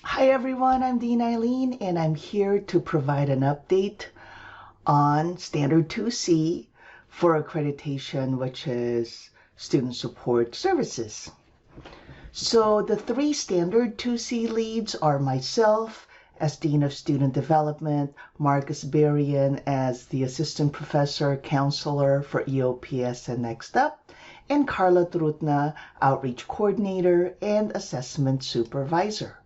Hi everyone, I'm Dean Eileen and I'm here to provide an update on Standard 2C for accreditation, which is Student Support Services. So the three Standard 2C leads are myself as Dean of Student Development, Marcus Berrien as the Assistant Professor Counselor for EOPS and Next Up, and Carla Trutna, Outreach Coordinator and Assessment Supervisor.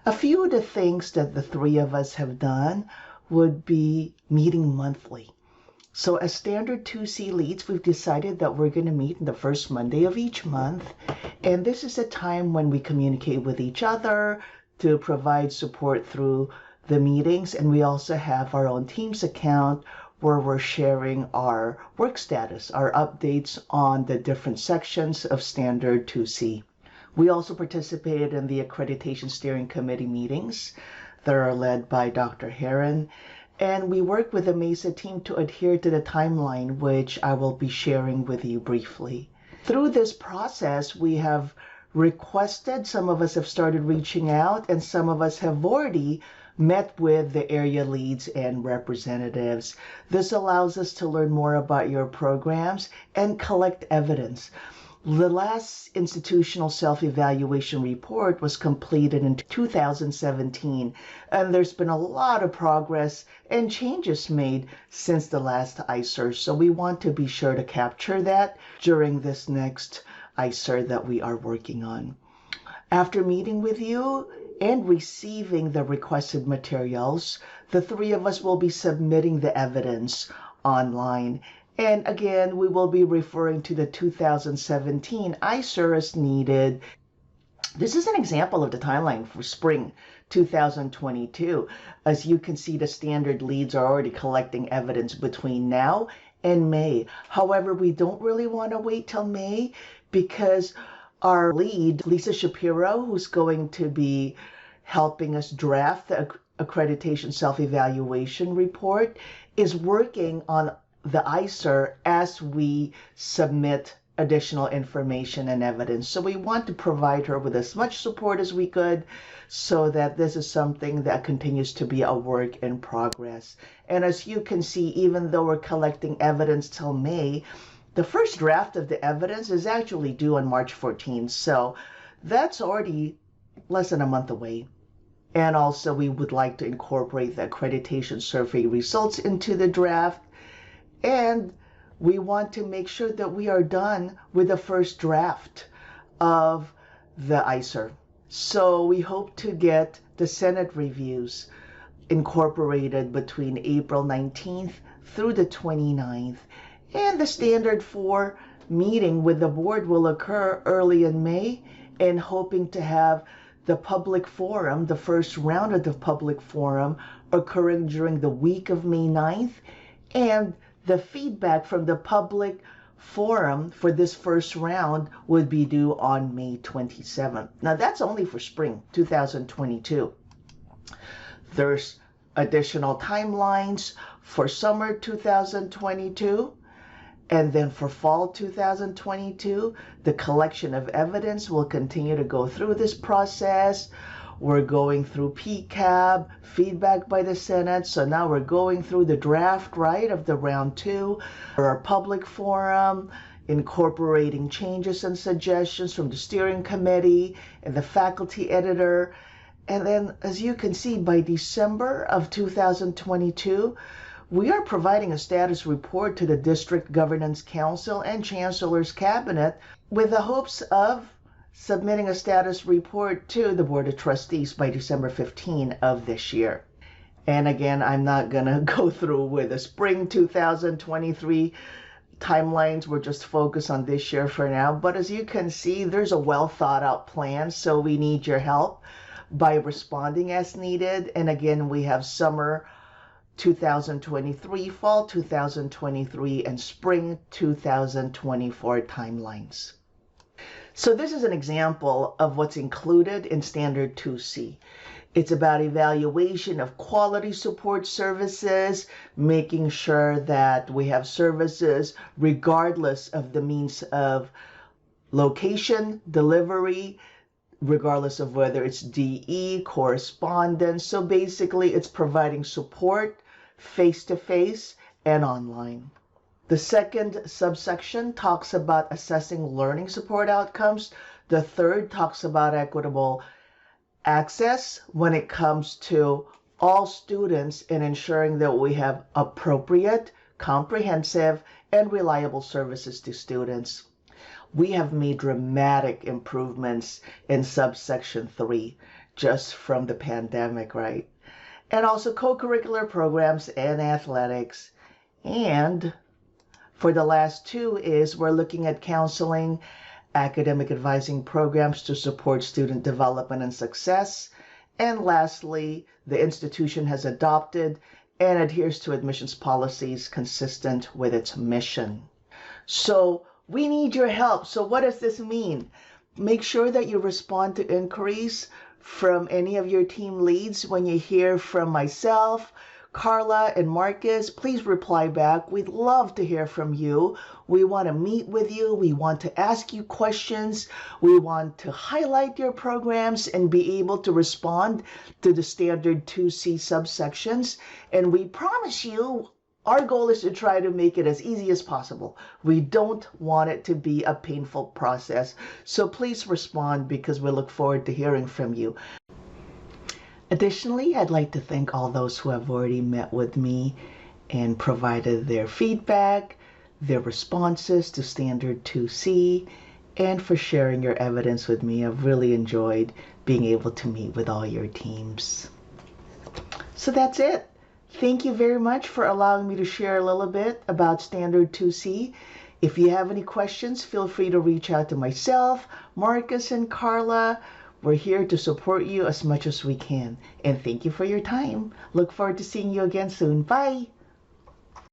A few of the things that the three of us have done would be meeting monthly. So as Standard 2C leads, we've decided that we're going to meet the first Monday of each month. And this is a time when we communicate with each other to provide support through the meetings. And we also have our own Teams account where we're sharing our work status, our updates on the different sections of Standard 2C. We also participated in the Accreditation Steering Committee meetings that are led by Dr. Heron, and we work with the Mesa team to adhere to the timeline, which I will be sharing with you briefly. Through this process, we have requested, some of us have started reaching out, and some of us have already met with the area leads and representatives. This allows us to learn more about your programs and collect evidence. The last institutional self-evaluation report was completed in 2017, and there's been a lot of progress and changes made since the last ICER, so we want to be sure to capture that during this next ICER that we are working on. After meeting with you and receiving the requested materials, the three of us will be submitting the evidence online. And again, we will be referring to the 2017 ICER as needed. This is an example of the timeline for spring 2022. As you can see, the standard leads are already collecting evidence between now and May. However, we don't really want to wait till May because our lead, Lisa Shapiro, who's going to be helping us draft the accreditation self-evaluation report, is working on the ICER as we submit additional information and evidence. So we want to provide her with as much support as we could so that this is something that continues to be a work in progress. And as you can see, even though we're collecting evidence till May, the first draft of the evidence is actually due on March 14th. So that's already less than a month away. And also we would like to incorporate the accreditation survey results into the draft. And we want to make sure that we are done with the first draft of the ICER. So we hope to get the Senate reviews incorporated between April 19th through the 29th. And the Standard 4 meeting with the board will occur early in May, and hoping to have the public forum, the first round of the public forum, occurring during the week of May 9th. And the feedback from the public forum for this first round would be due on May 27th. Now that's only for spring 2022. There's additional timelines for summer 2022. And then for fall 2022, the collection of evidence will continue to go through this process. We're going through PCAB, feedback by the Senate. So now we're going through the draft, right, of the round 2, for our public forum, incorporating changes and suggestions from the steering committee and the faculty editor. And then, as you can see, by December of 2022, we are providing a status report to the District Governance Council and Chancellor's Cabinet with the hopes of submitting a status report to the Board of Trustees by December 15 of this year. And again, I'm not going to go through with the spring 2023 timelines. We're just focused on this year for now. But as you can see, there's a well thought out plan. So we need your help by responding as needed. And again, we have summer 2023, fall 2023, and spring 2024 timelines. So this is an example of what's included in Standard 2C. It's about evaluation of quality support services, making sure that we have services regardless of the means of location, delivery, regardless of whether it's DE, correspondence. So basically, it's providing support face-to-face and online. The second subsection talks about assessing learning support outcomes. The third talks about equitable access when it comes to all students and ensuring that we have appropriate, comprehensive, and reliable services to students. We have made dramatic improvements in subsection 3 just from the pandemic, right? And also co-curricular programs and athletics. And for the last two is we're looking at counseling, academic advising programs to support student development and success. And lastly, the institution has adopted and adheres to admissions policies consistent with its mission. So we need your help. So what does this mean? Make sure that you respond to inquiries from any of your team leads. When you hear from myself, Carla, and Marcus, please reply back. We'd love to hear from you. We want to meet with you. We want to ask you questions. We want to highlight your programs and be able to respond to the standard 2C subsections. And we promise you, our goal is to try to make it as easy as possible. We don't want it to be a painful process. So please respond because we look forward to hearing from you. Additionally, I'd like to thank all those who have already met with me and provided their feedback, their responses to Standard 2C, and for sharing your evidence with me. I've really enjoyed being able to meet with all your teams. So that's it. Thank you very much for allowing me to share a little bit about Standard 2C. If you have any questions, feel free to reach out to myself, Marcus, and Carla. We're here to support you as much as we can. And thank you for your time. Look forward to seeing you again soon. Bye.